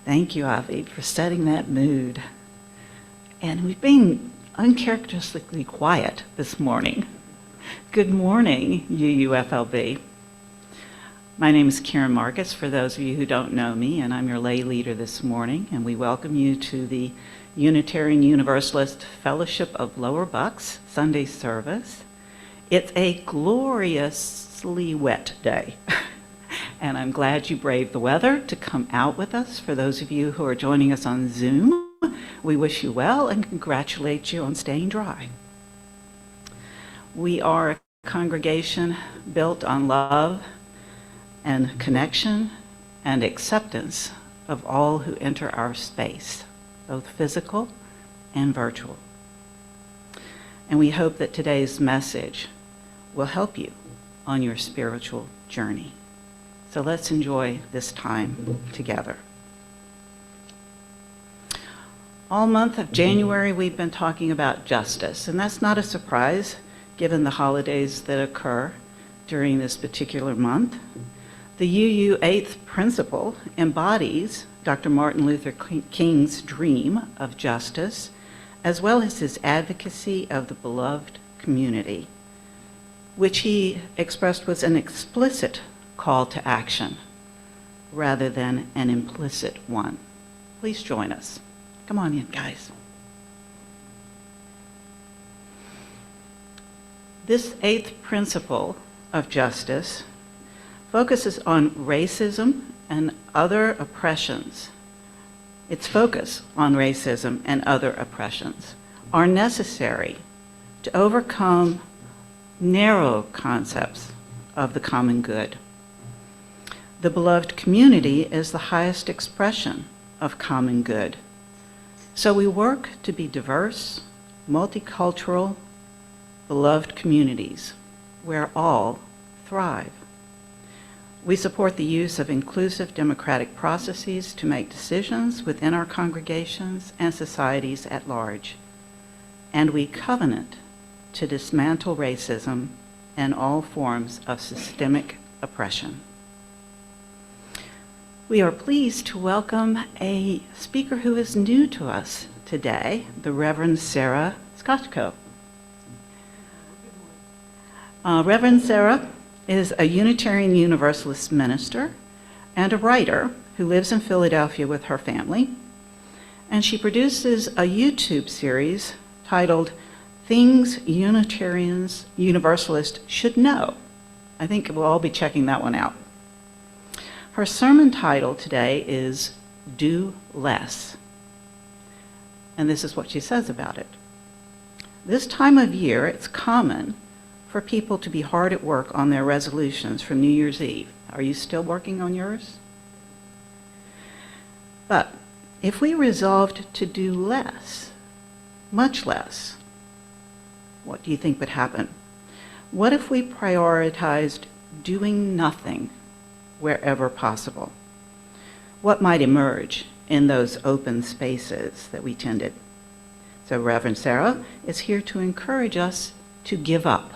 Thank you, Avi, for setting that mood. And we've been uncharacteristically quiet this morning. Good morning, UUFLB. My name is Karen Marcus, for those of you who don't know me, and I'm your lay leader this morning, and we welcome you to the Unitarian Universalist Fellowship of Lower Bucks Sunday service. It's a gloriously wet day. And I'm glad you braved the weather to come out with us. For those of you who are joining us on Zoom, we wish you well and congratulate you on staying dry. We are a congregation built on love and connection and acceptance of all who enter our space, both physical and virtual. And we hope that today's message will help you on your spiritual journey. So let's enjoy this time together. All month of January, we've been talking about justice, and that's not a surprise given the holidays that occur during this particular month. The UU 8th principle embodies Dr. Martin Luther King's dream of justice, as well as his advocacy of the beloved community, which he expressed was an explicit call to action rather than an implicit one. Please join us. Come on in, guys. This 8th principle of justice focuses on racism and other oppressions. Its focus on racism and other oppressions are necessary to overcome narrow concepts of the common good. The beloved community is the highest expression of common good. So we work to be diverse, multicultural, beloved communities where all thrive. We support the use of inclusive democratic processes to make decisions within our congregations and societies at large. And we covenant to dismantle racism and all forms of systemic oppression. We are pleased to welcome a speaker who is new to us today, the Reverend Sarah Skochko. Reverend Sarah is a Unitarian Universalist minister and a writer who lives in Philadelphia with her family, and she produces a YouTube series titled Things Unitarians Universalists Should Know. I think we'll all be checking that one out. Her sermon title today is Do Less. And this is what she says about it. This time of year, it's common for people to be hard at work on their resolutions from New Year's Eve. Are you still working on yours? But if we resolved to do less, much less, what do you think would happen? What if we prioritized doing nothing wherever possible? What might emerge in those open spaces that we tended? So Reverend Sarah is here to encourage us to give up.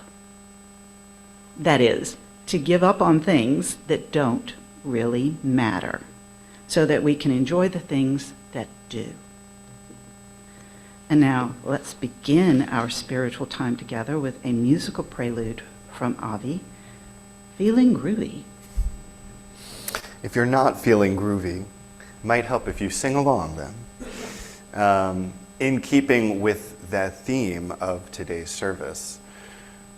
That is, to give up on things that don't really matter, so that we can enjoy the things that do. And now let's begin our spiritual time together with a musical prelude from Avi, Feeling Groovy. If you're not feeling groovy, it might help if you sing along then. In keeping with that theme of today's service,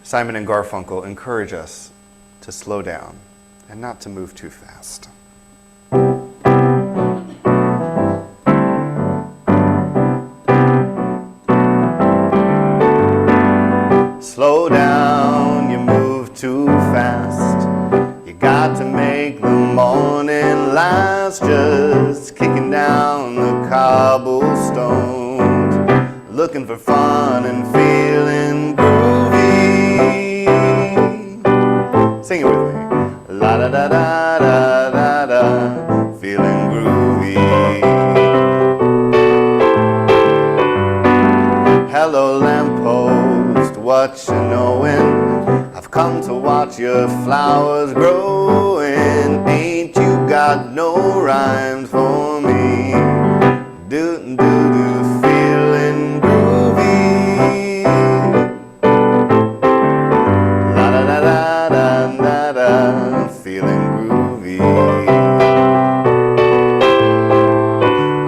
Simon and Garfunkel encourage us to slow down and not to move too fast. Slow down, you move too fast. You got to make the morning last, just kicking down the cobblestones, looking for fun and feeling groovy. Sing it with me. La da da da da da da, feeling groovy. Hello lamppost, what you knowin'? I've come to watch your flowers growing. Ain't you got no rhymes for me? Do do do, feeling groovy. La da da da da da da, feeling groovy.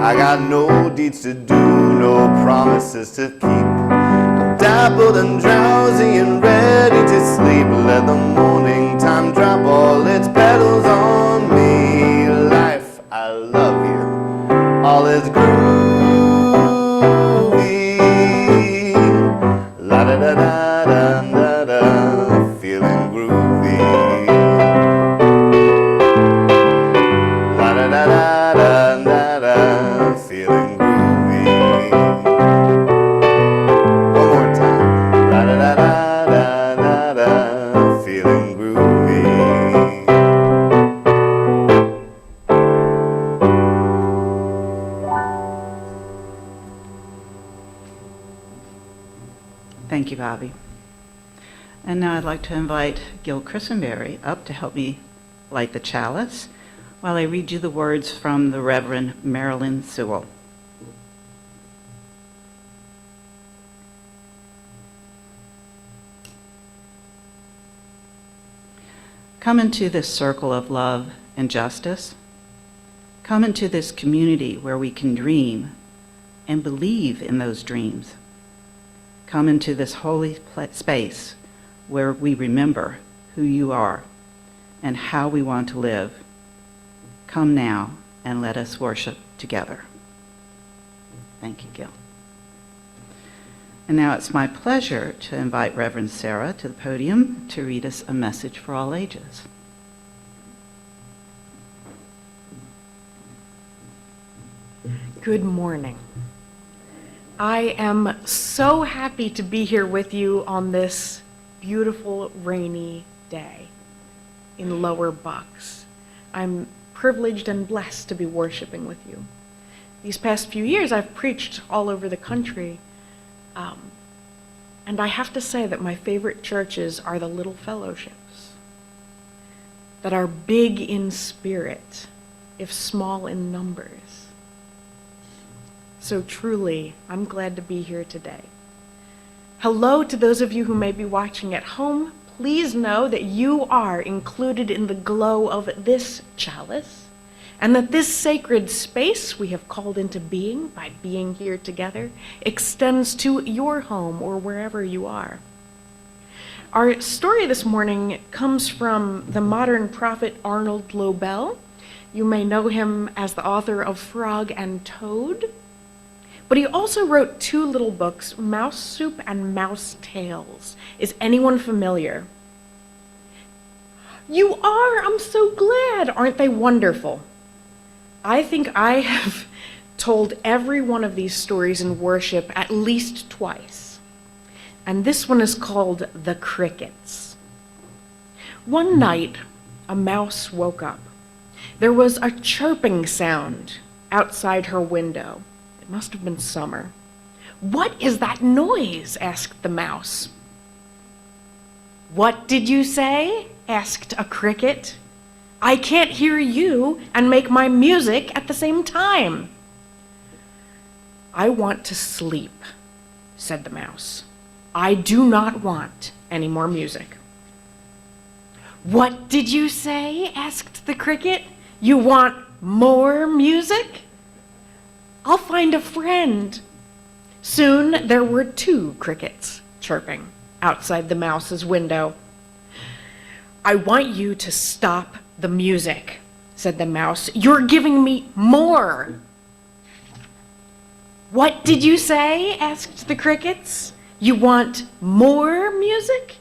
I got no deeds to do, no promises to keep. I'm dappled and drowsy and ready to sleep. Let the morning time drop all its petals on me. Life, I love you, all is groovy. La da da da da da da, feeling groovy. La da da da da da da, feeling groovy. One more time. La da da da da da da, feeling groovy. Thank you, Bobby. And now I'd like to invite Gil Christenberry up to help me light the chalice while I read you the words from the Reverend Marilyn Sewell. Come into this circle of love and justice. Come into this community where we can dream and believe in those dreams. Come into this holy space where we remember who you are and how we want to live. Come now and let us worship together. Thank you, Gil. And now it's my pleasure to invite Reverend Sarah to the podium to read us a message for all ages. Good morning. I am so happy to be here with you on this beautiful rainy day in Lower Bucks. I'm privileged and blessed to be worshiping with you. These past few years I've preached all over the country, and I have to say that my favorite churches are the little fellowships that are big in spirit, if small in numbers. So truly, I'm glad to be here today. Hello to those of you who may be watching at home. Please know that you are included in the glow of this chalice, and that this sacred space we have called into being by being here together extends to your home or wherever you are. Our story this morning comes from the modern prophet Arnold Lobel. You may know him as the author of Frog and Toad. But he also wrote two little books, Mouse Soup and Mouse Tales. Is anyone familiar? You are! I'm so glad! Aren't they wonderful? I think I have told every one of these stories in worship at least twice. And this one is called The Crickets. One night, a mouse woke up. There was a chirping sound outside her window. It must have been summer. "What is that noise?" asked the mouse. "What did you say?" asked a cricket. "I can't hear you and make my music at the same time." "I want to sleep," said the mouse. "I do not want any more music." "What did you say?" asked the cricket. "You want more music? I'll find a friend." Soon there were two crickets chirping outside the mouse's window. "I want you to stop the music," said the mouse. "You're giving me more." "What did you say?" asked the crickets. "You want more music?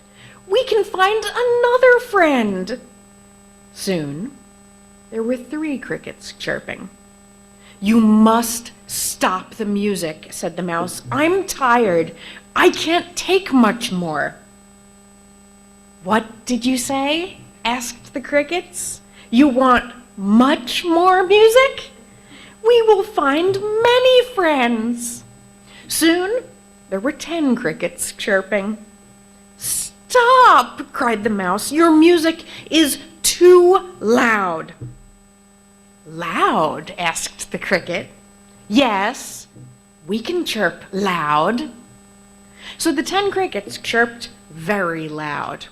We can find another friend. Soon, there were 3 crickets chirping. You must stop the music, said the mouse. I'm tired. I can't take much more. What did you say? Asked the crickets. You want much more music? We will find many friends. Soon, there were 10 crickets chirping. Stop, cried the mouse. Your music is too loud. Loud? Asked the cricket. Yes, we can chirp loud. So the 10 crickets chirped very loud.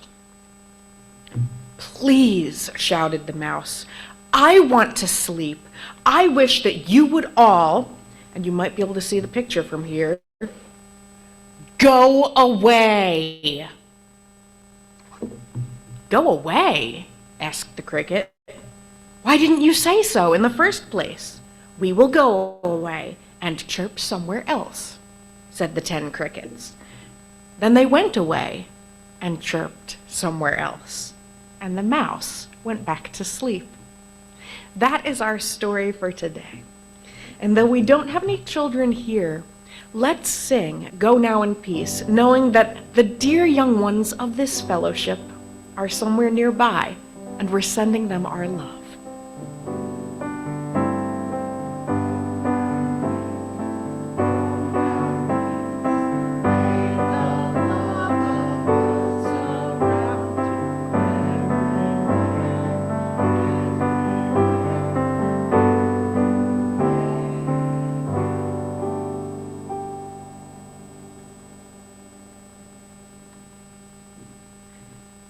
Please, shouted the mouse, I want to sleep. I wish that you would all, and you might be able to see the picture from here, go away. Go away? Asked the cricket. Why didn't you say so in the first place? We will go away and chirp somewhere else, said the 10 crickets. Then they went away and chirped somewhere else, and the mouse went back to sleep. That is our story for today. And though we don't have any children here, let's sing Go Now in Peace, knowing that the dear young ones of this fellowship are somewhere nearby, and we're sending them our love.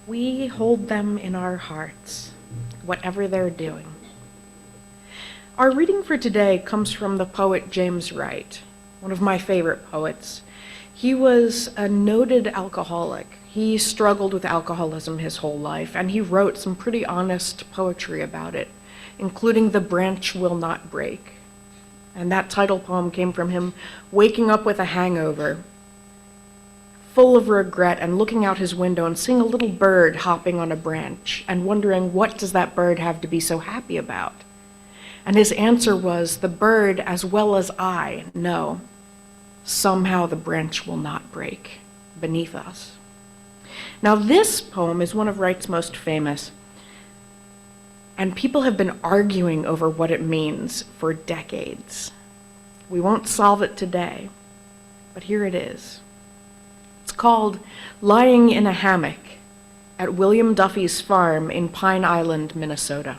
We hold them in our hearts, whatever they're doing. Our reading for today comes from the poet James Wright, one of my favorite poets. He was a noted alcoholic. He struggled with alcoholism his whole life, and he wrote some pretty honest poetry about it, including The Branch Will Not Break. And that title poem came from him waking up with a hangover, full of regret, and looking out his window and seeing a little bird hopping on a branch and wondering, what does that bird have to be so happy about? And his answer was, the bird, as well as I, know somehow the branch will not break beneath us. Now, this poem is one of Wright's most famous, and people have been arguing over what it means for decades. We won't solve it today, but here it is. It's called Lying in a Hammock at William Duffy's farm in Pine Island, Minnesota.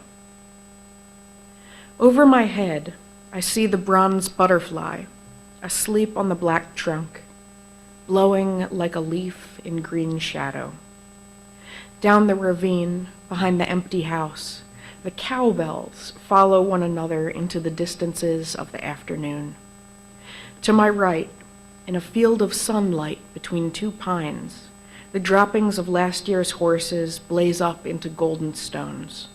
Over my head, I see the bronze butterfly asleep on the black trunk, blowing like a leaf in green shadow. Down the ravine, behind the empty house, the cowbells follow one another into the distances of the afternoon. To my right, in a field of sunlight between 2 pines, the droppings of last year's horses blaze up into golden stones.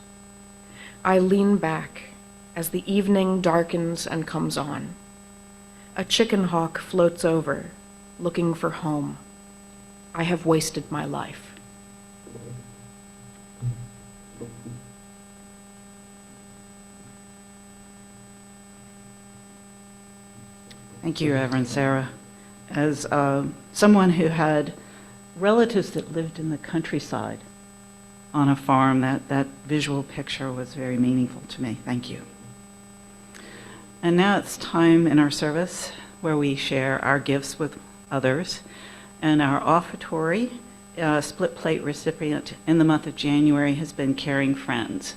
I lean back as the evening darkens and comes on. A chicken hawk floats over, looking for home. I have wasted my life. Thank you, Reverend Sarah. As someone who had relatives that lived in the countryside on a farm, that visual picture was very meaningful to me. Thank you. And now it's time in our service where we share our gifts with others. And our offertory split plate recipient in the month of January has been Caring Friends.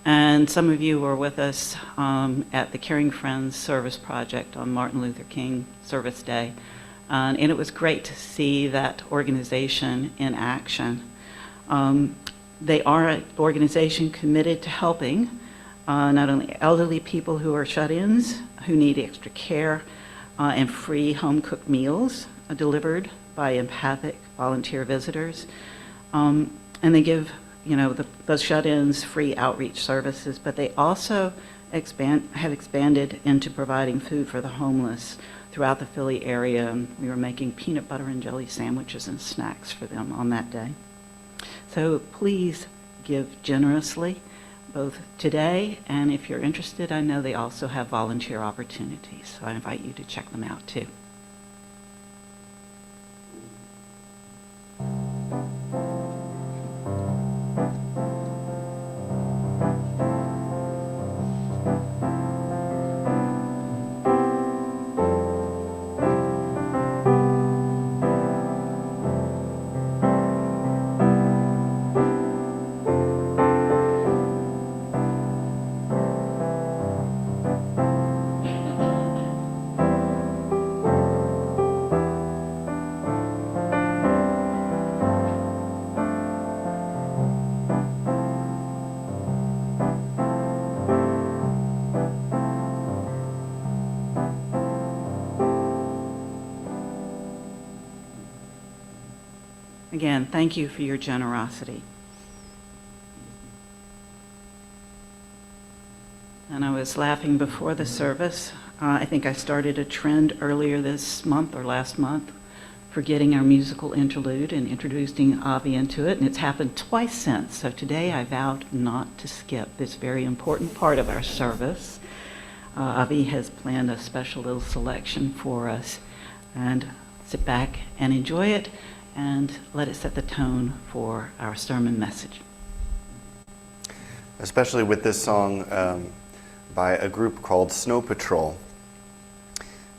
And some of you were with us at the Caring Friends Service Project on Martin Luther King Service Day. And it was great to see that organization in action. They are an organization committed to helping not only elderly people who are shut-ins, who need extra care, and free home-cooked meals delivered by empathic volunteer visitors. And they give those shut-ins free outreach services, but they also have expanded into providing food for the homeless throughout the Philly area. And we were making peanut butter and jelly sandwiches and snacks for them on that day. So please give generously, both today and if you're interested, I know they also have volunteer opportunities. So I invite you to check them out too. Again, thank you for your generosity. And I was laughing before the service. I think I started a trend earlier this month or last month for getting our musical interlude and introducing Avi into it, and it's happened twice since. So today I vowed not to skip this very important part of our service. Avi has planned a special little selection for us, and sit back and enjoy it, and let it set the tone for our sermon message. Especially with this song by a group called Snow Patrol.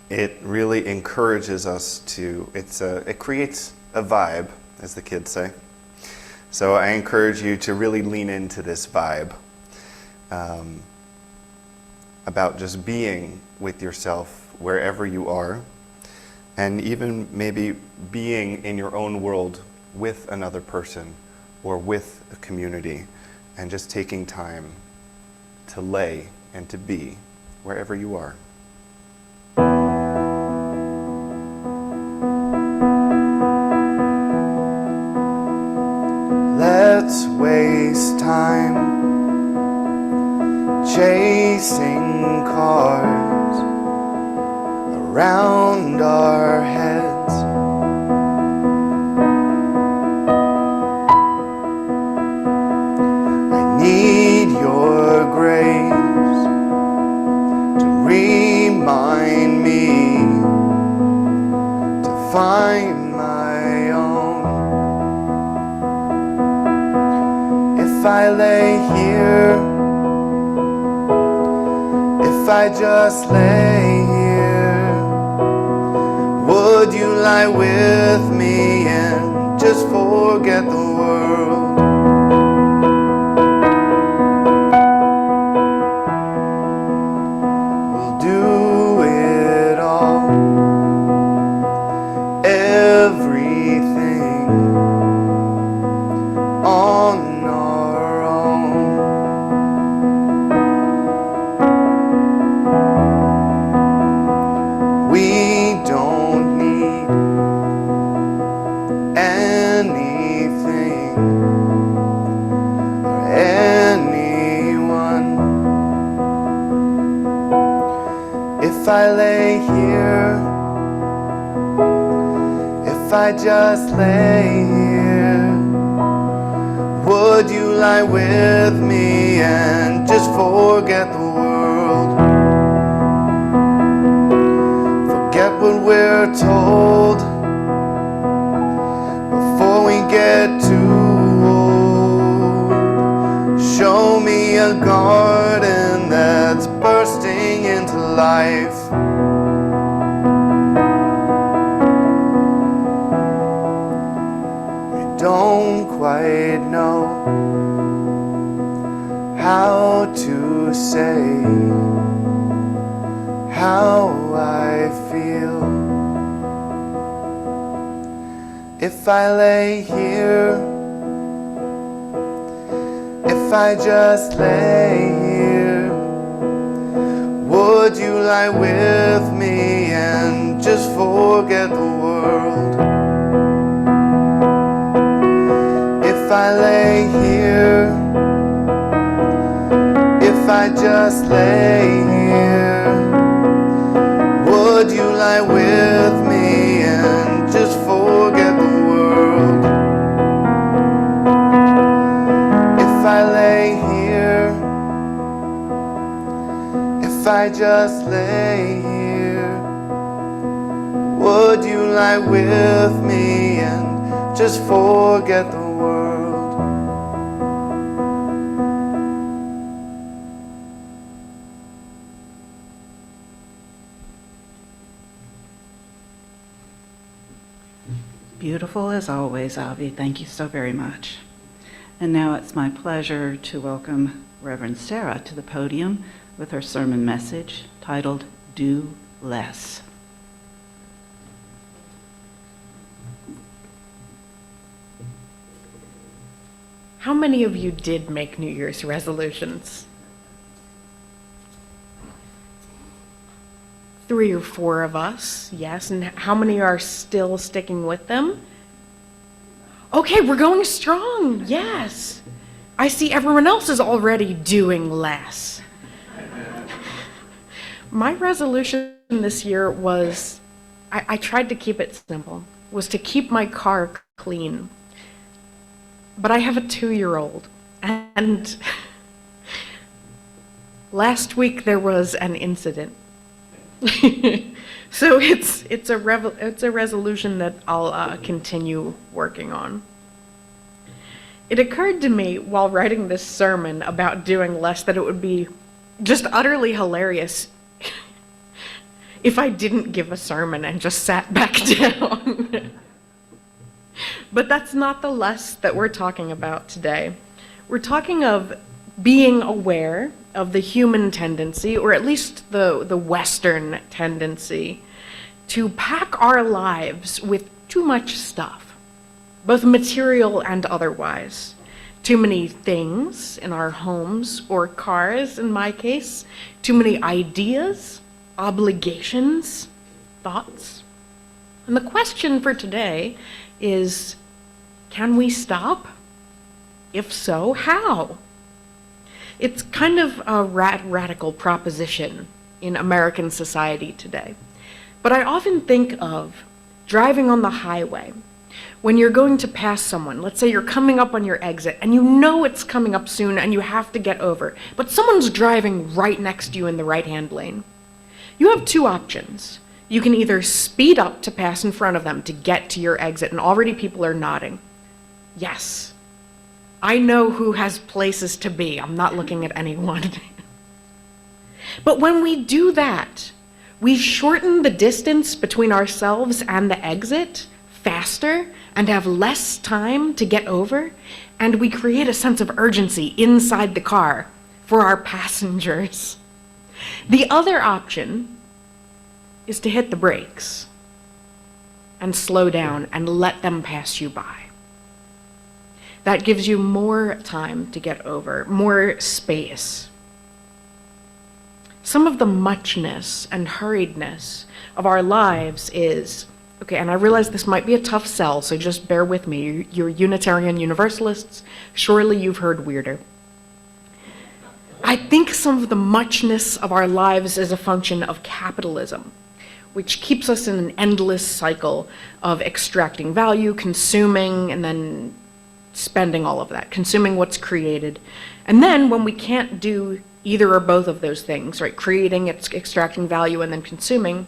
It really encourages us to, it creates a vibe, as the kids say. So I encourage you to really lean into this vibe about just being with yourself wherever you are, and even maybe being in your own world with another person or with a community, and just taking time to lay and to be wherever you are. Let's waste time chasing cars around our heads. I need your grace to remind me to find my own. If I lay here, if I just lay here, would you lie with me and just forget the world? We'll do it all, everything on our own. We don't need anything or anyone. If I lay here, if I just lay here, would you lie with me and just forget the world? Forget what we're told before we get too old. Show me a garden that's bursting into life. I don't quite know how to say how I feel. If I lay here, if I just lay here, would you lie with me and just forget the world? If I lay here, if I just lay here, would you lie with me and just forget the world? I just lay here? Would you lie with me and just forget the world? Beautiful as always, Avi. Thank you so very much. And now it's my pleasure to welcome Reverend Sarah to the podium with her sermon message titled, Do Less. How many of you did make New Year's resolutions? 3 or 4 of us, yes. And how many are still sticking with them? Okay, we're going strong, yes. I see everyone else is already doing less. My resolution this year was, I tried to keep it simple, was to keep my car clean. But I have a 2-year-old, and last week there was an incident. So it's a resolution that I'll continue working on. It occurred to me while writing this sermon about doing less that it would be just utterly hilarious if I didn't give a sermon and just sat back down. But that's not the less that we're talking about today. We're talking of being aware of the human tendency, or at least the Western tendency, to pack our lives with too much stuff, both material and otherwise. Too many things in our homes or cars, in my case, too many ideas, obligations, thoughts. And the question for today is, can we stop? If so, how? It's kind of a radical proposition in American society today. But I often think of driving on the highway. When you're going to pass someone, let's say you're coming up on your exit and you know it's coming up soon and you have to get over, but someone's driving right next to you in the right-hand lane. You have 2 options. You can either speed up to pass in front of them to get to your exit, and already people are nodding. Yes, I know who has places to be. I'm not looking at anyone. But when we do that, we shorten the distance between ourselves and the exit faster and have less time to get over, and we create a sense of urgency inside the car for our passengers. The other option is to hit the brakes and slow down and let them pass you by. That gives you more time to get over, more space. Some of the muchness and hurriedness of our lives is, okay, and I realize this might be a tough sell, so just bear with me. You're Unitarian Universalists, surely you've heard weirder. I think some of the muchness of our lives is a function of capitalism, which keeps us in an endless cycle of extracting value, consuming, and then spending all of that, consuming what's created. And then when we can't do either or both of those things, right, creating, extracting value, and then consuming,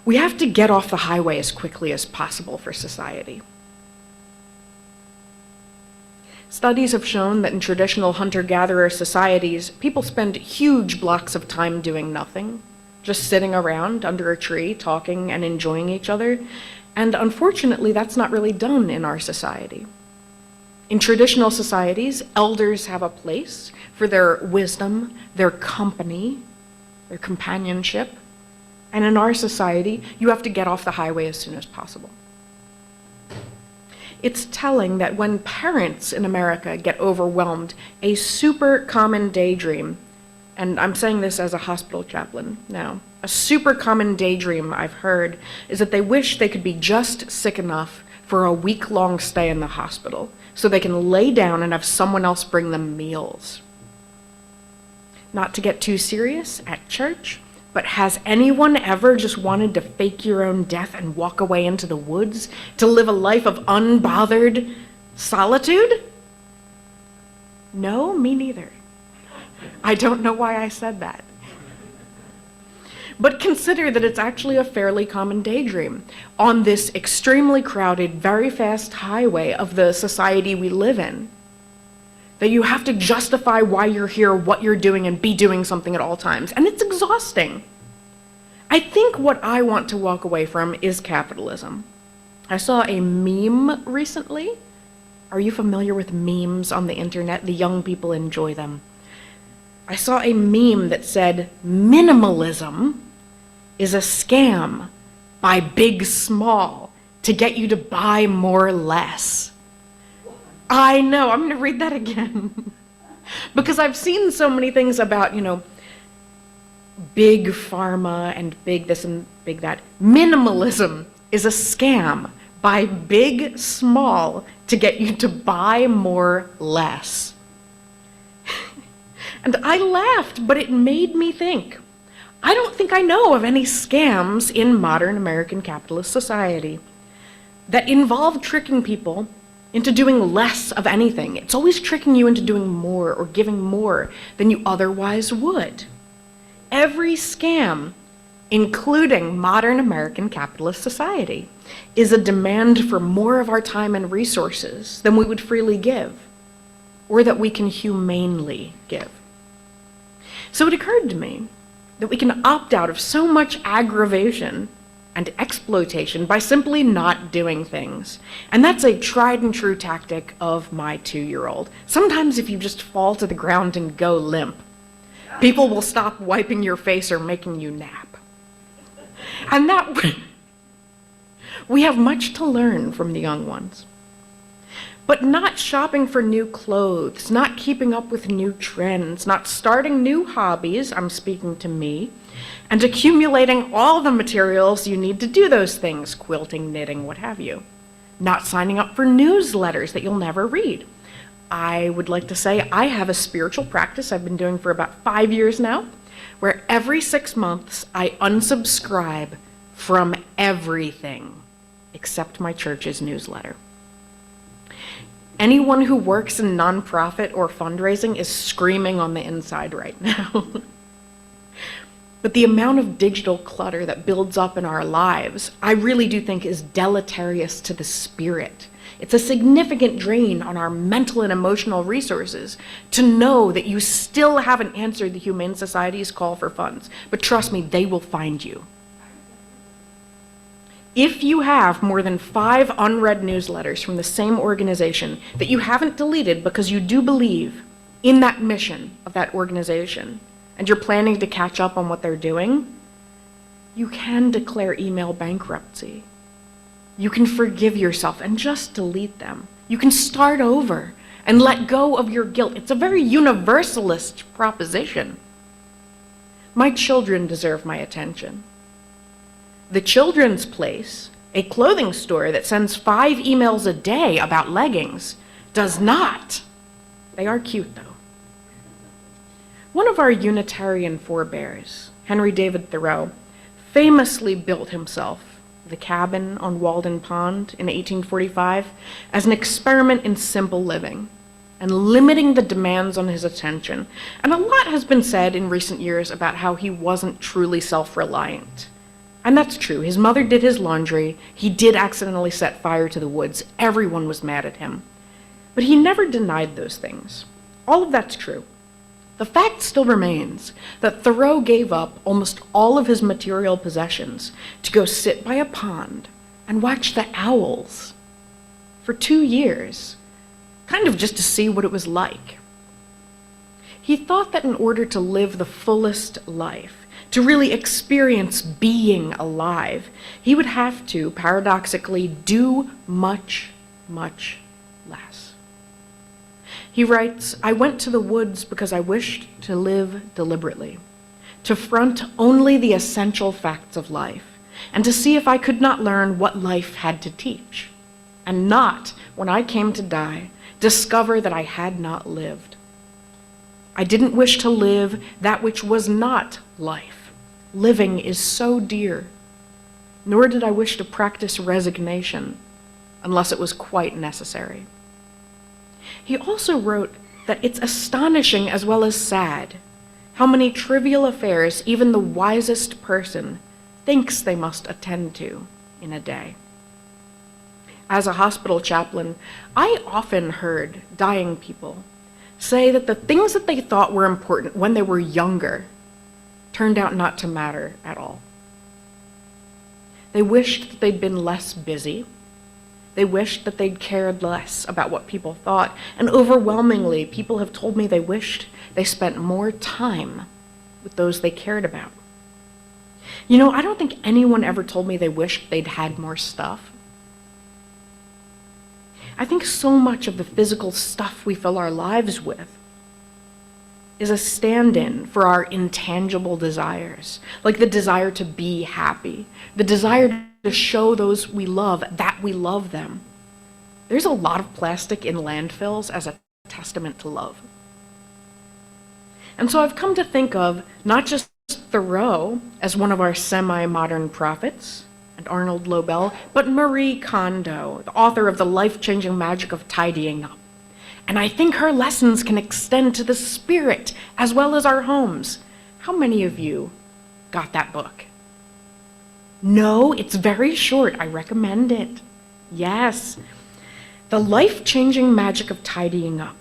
we have to get off the highway as quickly as possible for society. Studies have shown that in traditional hunter-gatherer societies, people spend huge blocks of time doing nothing, just sitting around under a tree, talking and enjoying each other. And unfortunately, that's not really done in our society. In traditional societies, elders have a place for their wisdom, their company, their companionship. And in our society, you have to get off the highway as soon as possible. It's telling that when parents in America get overwhelmed, a super common daydream, and I'm saying this as a hospital chaplain now, a super common daydream I've heard is that they wish they could be just sick enough for a week-long stay in the hospital so they can lay down and have someone else bring them meals. Not to get too serious at church, but has anyone ever just wanted to fake your own death and walk away into the woods to live a life of unbothered solitude? No, me neither. I don't know why I said that. but consider that it's actually a fairly common daydream on this extremely crowded, very fast highway of the society we live in. That you have to justify why you're here, what you're doing, and be doing something at all times. And it's exhausting. I think what I want to walk away from is capitalism. I saw a meme recently. Are you familiar with memes on the internet? The young people enjoy them. I saw a meme that said, minimalism is a scam by Big Small to get you to buy more less. I know, I'm gonna read that again. Because I've seen so many things about, big pharma and big this and big that. Minimalism is a scam by Big Small to get you to buy more less. And I laughed, but it made me think. I don't think I know of any scams in modern American capitalist society that involve tricking people into doing less of anything. It's always tricking you into doing more or giving more than you otherwise would. Every scam, including modern American capitalist society, is a demand for more of our time and resources than we would freely give, or that we can humanely give. So it occurred to me that we can opt out of so much aggravation and exploitation by simply not doing things. And that's a tried and true tactic of my 2-year-old. Sometimes if you just fall to the ground and go limp, people will stop wiping your face or making you nap. And that, we have much to learn from the young ones. But not shopping for new clothes, not keeping up with new trends, not starting new hobbies, I'm speaking to me, and accumulating all the materials you need to do those things, quilting, knitting, what have you. Not signing up for newsletters that you'll never read. I would like to say I have a spiritual practice I've been doing for about 5 years now, where every 6 months I unsubscribe from everything except my church's newsletter. Anyone who works in nonprofit or fundraising is screaming on the inside right now. But the amount of digital clutter that builds up in our lives, I really do think is deleterious to the spirit. It's a significant drain on our mental and emotional resources to know that you still haven't answered the Humane Society's call for funds. But trust me, they will find you. If you have more than 5 unread newsletters from the same organization that you haven't deleted because you do believe in that mission of that organization, and you're planning to catch up on what they're doing, you can declare email bankruptcy. You can forgive yourself and just delete them. You can start over and let go of your guilt. It's a very universalist proposition. My children deserve my attention. The Children's Place, a clothing store that sends 5 emails a day about leggings, does not. They are cute, though. One of our Unitarian forebears, Henry David Thoreau, famously built himself the cabin on Walden Pond in 1845 as an experiment in simple living and limiting the demands on his attention. And a lot has been said in recent years about how he wasn't truly self-reliant. And that's true. His mother did his laundry. He did accidentally set fire to the woods. Everyone was mad at him. But he never denied those things. All of that's true. The fact still remains that Thoreau gave up almost all of his material possessions to go sit by a pond and watch the owls for 2 years, kind of just to see what it was like. He thought that in order to live the fullest life, to really experience being alive, he would have to, paradoxically, do much, much less. He writes, "I went to the woods because I wished to live deliberately, to front only the essential facts of life, and to see if I could not learn what life had to teach, and not, when I came to die, discover that I had not lived. I didn't wish to live that which was not life. Living is so dear. Nor did I wish to practice resignation, unless it was quite necessary." He also wrote that it's astonishing as well as sad How many trivial affairs even the wisest person thinks they must attend to in a day. As a hospital chaplain, I often heard dying people say that the things that they thought were important when they were younger turned out not to matter at all. They wished that they'd been less busy. They wished that they'd cared less about what people thought. And overwhelmingly, people have told me they wished they spent more time with those they cared about. You know, I don't think anyone ever told me they wished they'd had more stuff. I think so much of the physical stuff we fill our lives with is a stand-in for our intangible desires, like the desire to be happy, the desire to show those we love that we love them. There's a lot of plastic in landfills as a testament to love. And so I've come to think of not just Thoreau as one of our semi-modern prophets, and Arnold Lobel, but Marie Kondo, the author of The Life-Changing Magic of Tidying Up. And I think her lessons can extend to the spirit as well as our homes. How many of you got that book? No, it's very short. I recommend it. Yes. The Life-Changing Magic of Tidying Up.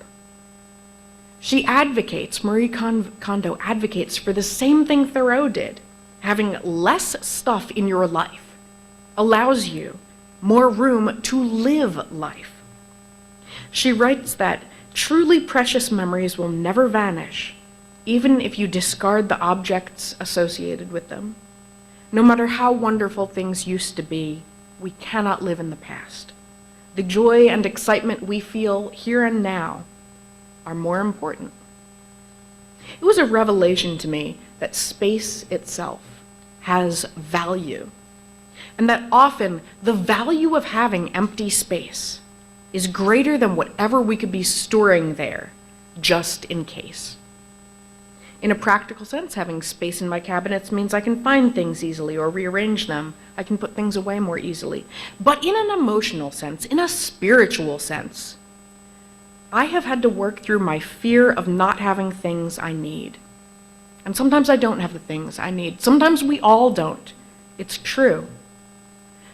She advocates, Marie Kondo advocates for the same thing Thoreau did. Having less stuff in your life allows you more room to live life. She writes that truly precious memories will never vanish, even if you discard the objects associated with them. No matter how wonderful things used to be, we cannot live in the past. The joy and excitement we feel here and now are more important. It was a revelation to me that space itself has value, and that often the value of having empty space is greater than whatever we could be storing there, just in case. In a practical sense, having space in my cabinets means I can find things easily or rearrange them. I can put things away more easily. But in an emotional sense, in a spiritual sense, I have had to work through my fear of not having things I need. And sometimes I don't have the things I need. Sometimes we all don't. It's true.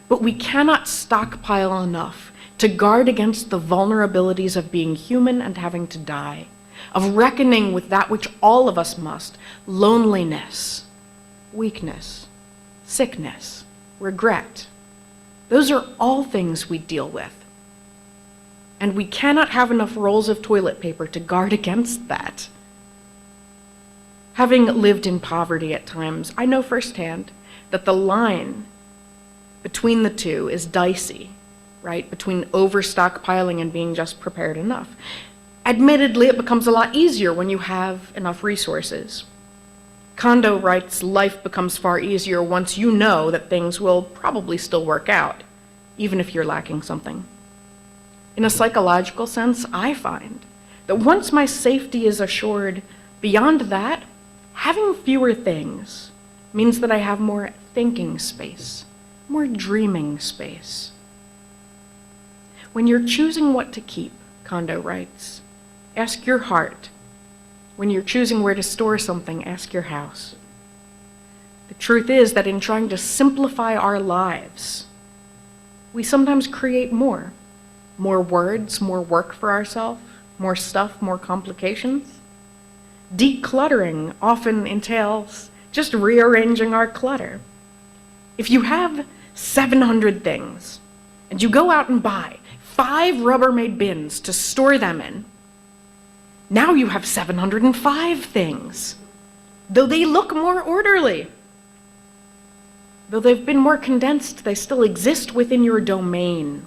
But we cannot stockpile enough to guard against the vulnerabilities of being human and having to die, of reckoning with that which all of us must: loneliness, weakness, sickness, regret. Those are all things we deal with. And we cannot have enough rolls of toilet paper to guard against that. Having lived in poverty at times, I know firsthand that the line between the two is dicey, right? Between overstockpiling and being just prepared enough. Admittedly, it becomes a lot easier when you have enough resources. Kondo writes, life becomes far easier once you know that things will probably still work out, even if you're lacking something. In a psychological sense, I find that once my safety is assured, beyond that, having fewer things means that I have more thinking space, more dreaming space. When you're choosing what to keep, Kondo writes, ask your heart. When you're choosing where to store something, ask your house. The truth is that in trying to simplify our lives, we sometimes create more words, more work for ourselves, more stuff, more complications. Decluttering often entails just rearranging our clutter. If you have 700 things and you go out and buy 5 Rubbermaid bins to store them in, now you have 705 things. Though they look more orderly, though they've been more condensed, they still exist within your domain.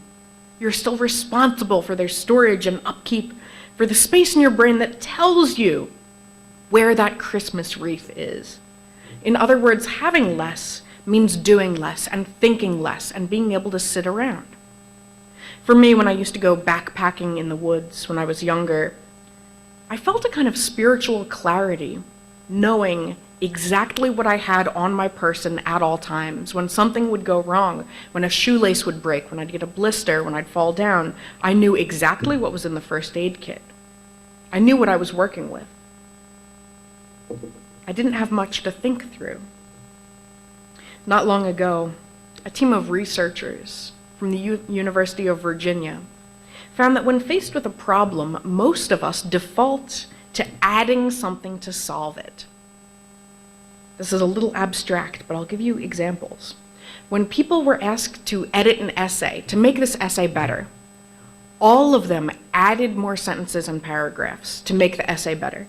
You're still responsible for their storage and upkeep, for the space in your brain that tells you where that Christmas wreath is. In other words, having less means doing less and thinking less and being able to sit around. For me, when I used to go backpacking in the woods when I was younger, I felt a kind of spiritual clarity, knowing exactly what I had on my person at all times. When something would go wrong, when a shoelace would break, when I'd get a blister, when I'd fall down, I knew exactly what was in the first aid kit. I knew what I was working with. I didn't have much to think through. Not long ago, a team of researchers from the University of Virginia found that when faced with a problem, most of us default to adding something to solve it. This is a little abstract, but I'll give you examples. When people were asked to edit an essay, to make this essay better, all of them added more sentences and paragraphs to make the essay better.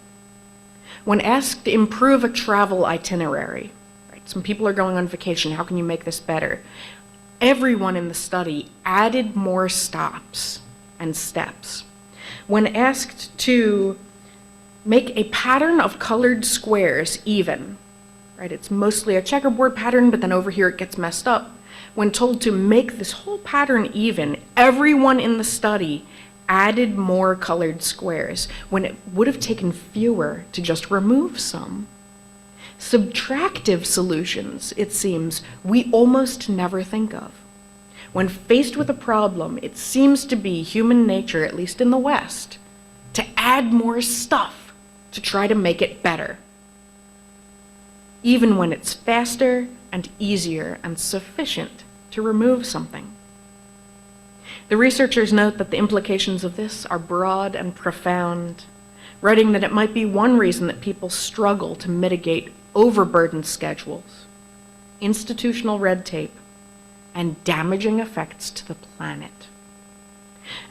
When asked to improve a travel itinerary, right, some people are going on vacation, how can you make this better? Everyone in the study added more stops and steps. When asked to make a pattern of colored squares even, right, it's mostly a checkerboard pattern, but then over here it gets messed up. When told to make this whole pattern even, everyone in the study added more colored squares when it would have taken fewer to just remove some. Subtractive solutions, it seems, we almost never think of. When faced with a problem, it seems to be human nature, at least in the West, to add more stuff to try to make it better, even when it's faster and easier and sufficient to remove something. The researchers note that the implications of this are broad and profound, writing that it might be one reason that people struggle to mitigate overburdened schedules, institutional red tape, and damaging effects to the planet.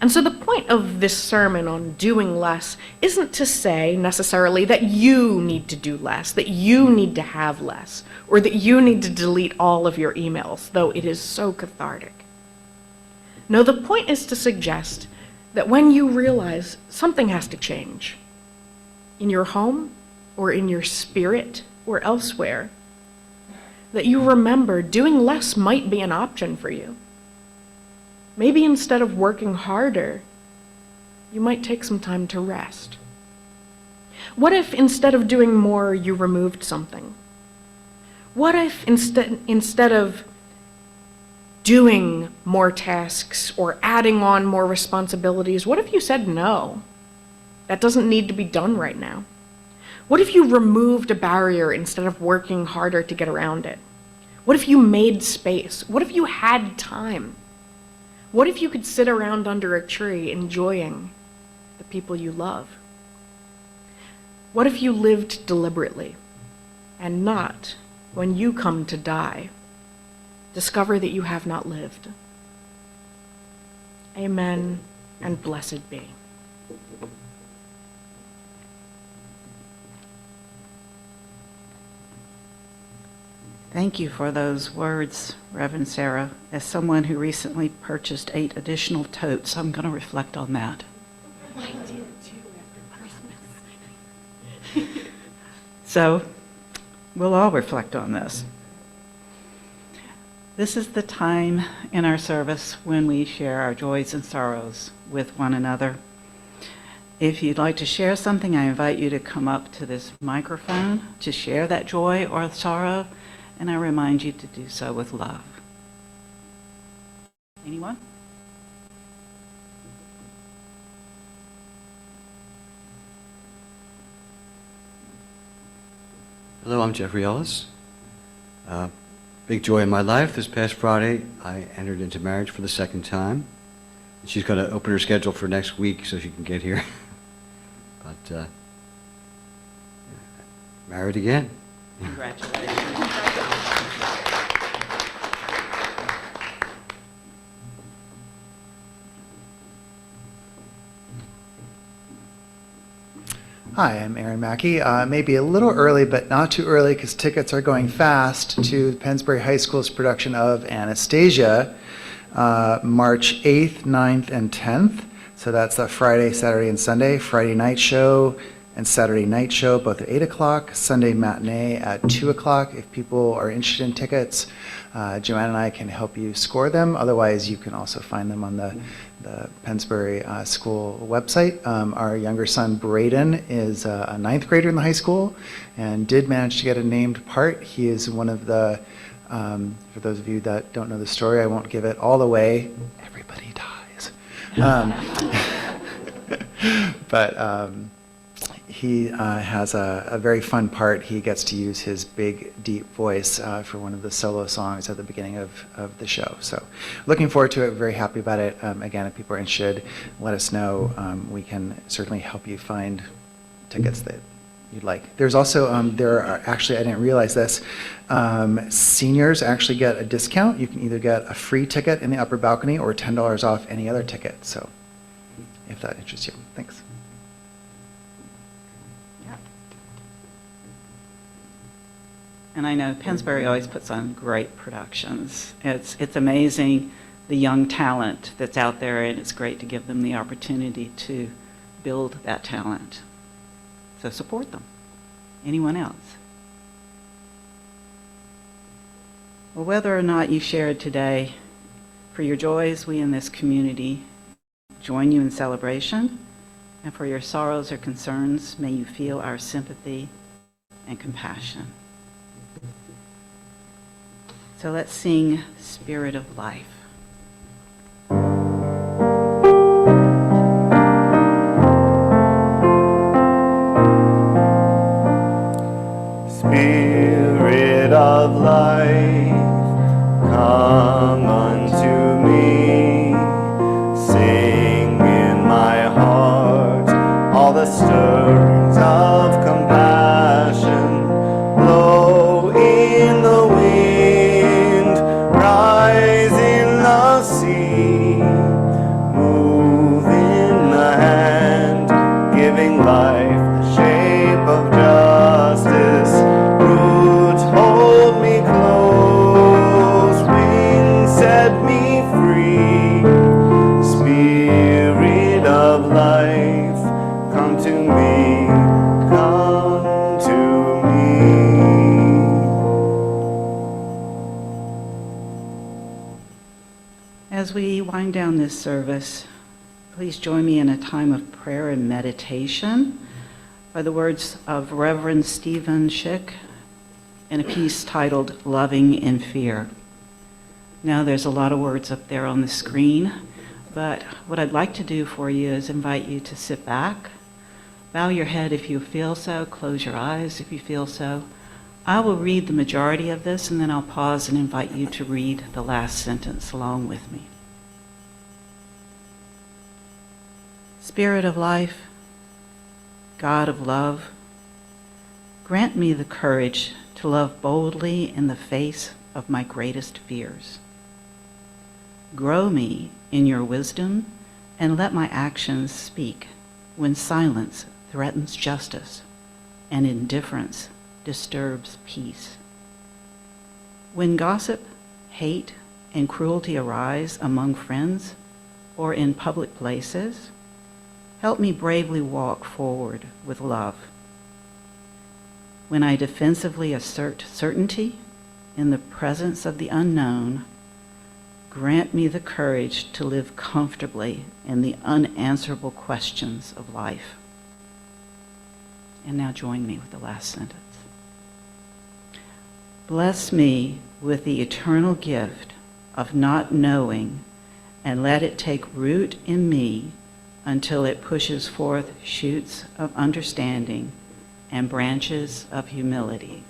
And so the point of this sermon on doing less isn't to say necessarily that you need to do less, that you need to have less, or that you need to delete all of your emails, though it is so cathartic. No, the point is to suggest that when you realize something has to change, in your home, or in your spirit, or elsewhere, that you remember doing less might be an option for you. Maybe instead of working harder, you might take some time to rest. What if instead of doing more, you removed something? What if instead of doing more tasks or adding on more responsibilities, what if you said no? That doesn't need to be done right now. What if you removed a barrier instead of working harder to get around it? What if you made space? What if you had time? What if you could sit around under a tree enjoying the people you love? What if you lived deliberately and not, when you come to die, discover that you have not lived? Amen, and blessed be. Thank you for those words, Reverend Sarah. As someone who recently purchased 8 additional totes, I'm going to reflect on that. I did too after Christmas. So we'll all reflect on this. This is the time in our service when we share our joys and sorrows with one another. If you'd like to share something, I invite you to come up to this microphone to share that joy or sorrow, and I remind you to do so with love. Anyone? Hello, I'm Jeffrey Ellis. Big joy in my life. This past Friday, I entered into marriage for the second time. And she's going to open her schedule for next week so she can get here. But married again. Congratulations. Hi, I'm Aaron Mackey. Maybe a little early, but not too early because tickets are going fast to Pennsbury High School's production of Anastasia, March 8th, 9th, and 10th. So that's the Friday, Saturday, and Sunday. Friday night show and Saturday night show, both at 8 o'clock. Sunday matinee at 2 o'clock. If people are interested in tickets, Joanne and I can help you score them. Otherwise, you can also find them on the Pennsbury School website. Our younger son, Braden, is a 9th grader in the high school and did manage to get a named part. He is one of the, for those of you that don't know the story, I won't give it all away. Everybody dies. But he has a very fun part. He gets to use his big, deep voice for one of the solo songs at the beginning of the show. So looking forward to it, very happy about it. Again, if people are interested, let us know. We can certainly help you find tickets that you'd like. There's also, there are actually, I didn't realize this, seniors actually get a discount. You can either get a free ticket in the upper balcony or $10 off any other ticket. So if that interests you. Thanks. And I know Pennsbury always puts on great productions. It's amazing the young talent that's out there, and it's great to give them the opportunity to build that talent. So support them. Anyone else? Well, whether or not you shared today, for your joys, we in this community join you in celebration, and for your sorrows or concerns, may you feel our sympathy and compassion. So let's sing Spirit of Life. Spirit of life, come unto me. Sing in my heart all the stirrings of compassion. Blow in the wind, rise in the sea, move in the hand, giving life the shape of justice. Roots hold me close, wings set me free. Spirit of life, come to me, come to me. As we wind down this service, please join me in a time of prayer and meditation by the words of Reverend Stephen Schick in a piece titled Loving in Fear. Now there's a lot of words up there on the screen, but what I'd like to do for you is invite you to sit back, bow your head if you feel so, close your eyes if you feel so. I will read the majority of this, and then I'll pause and invite you to read the last sentence along with me. Spirit of life, God of love, grant me the courage to love boldly in the face of my greatest fears. Grow me in your wisdom, and let my actions speak when silence threatens justice and indifference disturbs peace. When gossip, hate, and cruelty arise among friends or in public places, help me bravely walk forward with love. When I defensively assert certainty in the presence of the unknown, grant me the courage to live comfortably in the unanswerable questions of life. And now join me with the last sentence. Bless me with the eternal gift of not knowing, and let it take root in me until it pushes forth shoots of understanding and branches of humility.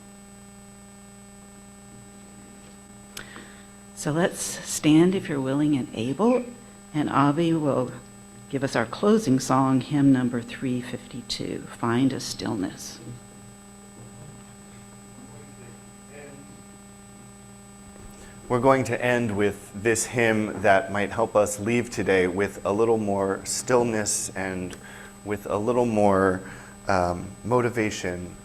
So let's stand if you're willing and able, and Avi will give us our closing song, hymn number 352, Find a Stillness. We're going to end with this hymn that might help us leave today with a little more stillness and with a little more motivation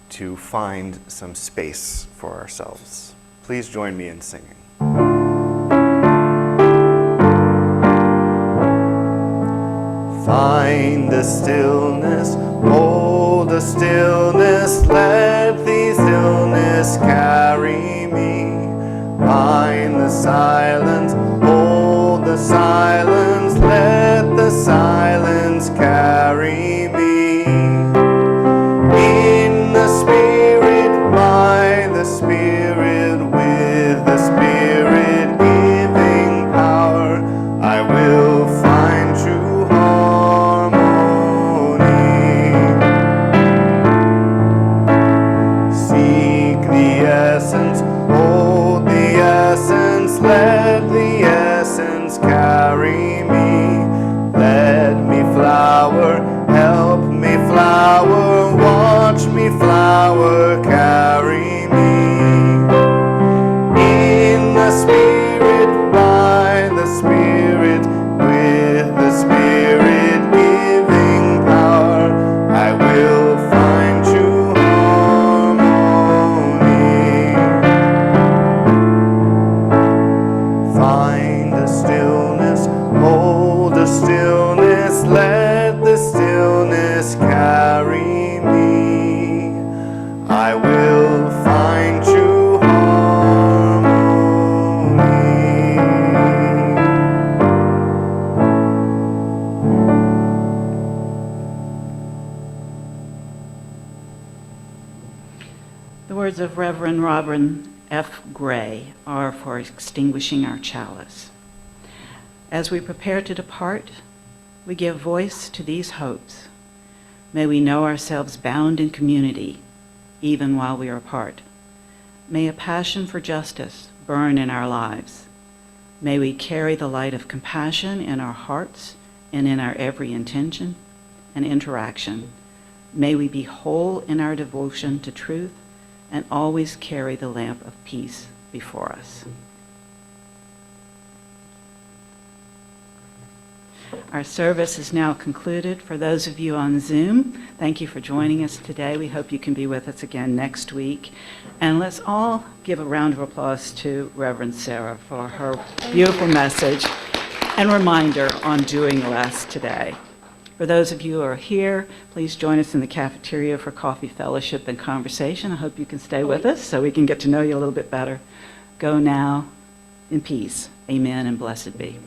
to find some space for ourselves. Please join me in singing. Find the stillness, hold the stillness, let the stillness carry me. Find the silence, hold the silence, let the silence carry me. In the Spirit, by the Spirit, with the Spirit giving power, I will find true harmony. me flower, watch me flower, carry me in the Spirit, by the Spirit, with the Spirit giving power, I will find true harmony. Find a stillness, hold a stillness, let the stillness carry me. I will find true harmony. The words of Reverend Robin F. Gray are for extinguishing our chalice. As we prepare to depart, we give voice to these hopes. May we know ourselves bound in community, even while we are apart. May a passion for justice burn in our lives. May we carry the light of compassion in our hearts and in our every intention and interaction. May we be whole in our devotion to truth and always carry the lamp of peace before us. Our service is now concluded. For those of you on Zoom, thank you for joining us today. We hope you can be with us again next week. And let's all give a round of applause to Reverend Sarah for her beautiful message and reminder on doing less today. For those of you who are here, please join us in the cafeteria for coffee, fellowship, and conversation. I hope you can stay with us so we can get to know you a little bit better. Go now in peace. Amen and blessed be.